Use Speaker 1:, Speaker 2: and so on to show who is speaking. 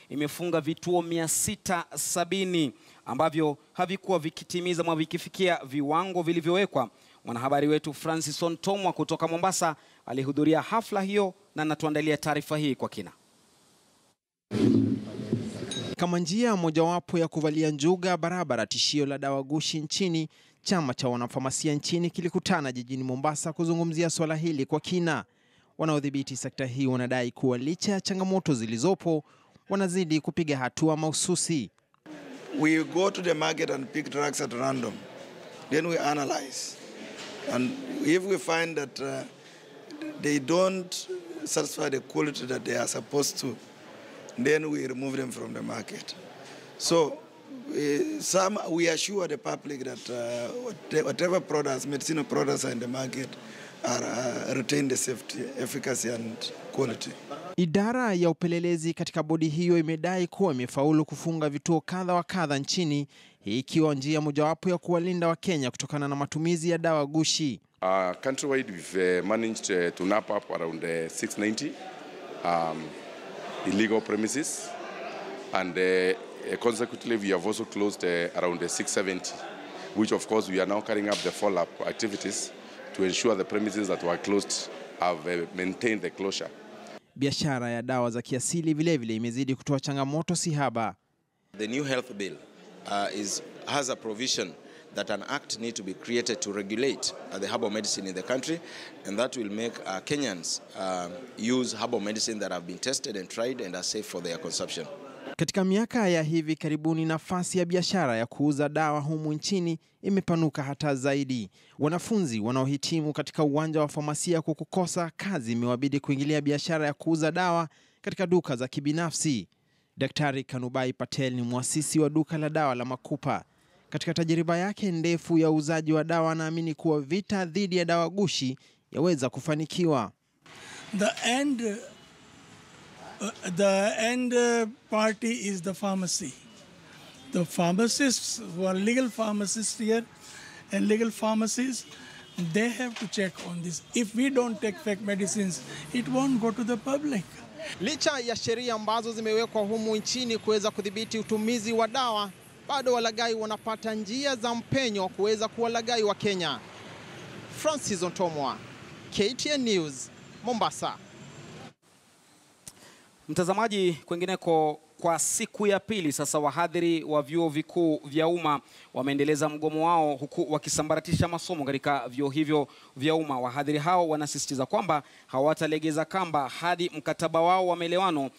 Speaker 1: imefunga vituo 670 ambavyo havikuwa vikitimiza ama vikifikia viwango vilivyowekwa. Mwanahabari wetu Francis Ontomwa kutoka Mombasa alihudhuria hafla hiyo na anatuandalia taarifa hii kwa kina.
Speaker 2: Kama njia mojawapo ya kuvalia njuga barabara tishio la dawa ghushi nchini, chama cha wanafamasia nchini kilikutana jijini Mombasa kuzungumzia swala hili kwa kina. Wanaodhibiti sekta hii wanadai kuwa licha ya changamoto zilizopo, wanazidi kupiga hatua mahususi.
Speaker 3: We go to the market and pick drugs at random. Then we analyze. And if we find that they don't satisfy the quality that they are supposed to, then we remove them from the market. So we assure the public that whatever products, medicinal products are in the market retain the safety, efficacy and quality.
Speaker 2: Idara ya upelelezi katika bodi hiyo imedai kuwa imefaulu kufunga vituo kadha wa kadha nchini, hii ikiwa njia mojawapo ya kuwalinda Wakenya kutokana na matumizi ya dawa ghushi.
Speaker 4: Countrywide we've managed to nap up around 690 illegal premises, and consequently we have also closed around 670, which of course we are now carrying up the follow-up activities to ensure the premises that were closed have maintained the closure.
Speaker 2: Biashara ya dawa za kiasili vile vile imezidi kutoa changamoto si haba.
Speaker 5: The new health bill has a provision that an act need to be created to regulate the herbal medicine in the country, and that will make Kenyans use herbal medicine that have been tested and tried and are safe for their consumption.
Speaker 2: Katika miaka ya hivi karibuni, nafasi ya biashara ya kuuza dawa humu nchini imepanuka hata zaidi. Wanafunzi wanaohitimu katika uwanja wa famasia kwa kukosa kazi imewabidi kuingilia biashara ya kuuza dawa katika duka za kibinafsi. Daktari Kanubai Patel ni muasisi wa duka la dawa la Makupa. Katika tajiriba yake ndefu ya uuzaji wa dawa, anaamini kuwa vita dhidi ya dawa ghushi yaweza kufanikiwa.
Speaker 6: The end party is the pharmacy. The pharmacists who are legal pharmacists here and legal pharmacies, they have to check on this. If we don't take fake medicines, it won't go to the public.
Speaker 2: Licha ya sheria ambazo zimewekwa humu nchini kuweza kudhibiti utumizi wa dawa, bado walagai wanapata njia za mpenyo kuweza kuwalagai wa Kenya. Francis Ontomwa, KTN News, Mombasa.
Speaker 1: Mtazamaji, kwengineko kwa siku ya pili sasa, wahadhiri wa vyuo vikuu vya umma wameendeleza mgomo wao huku wakisambaratisha masomo katika vyuo hivyo vya umma. Wahadhiri hao wanasisitiza kwamba hawatalegeza kamba hadi mkataba wao wa maelewano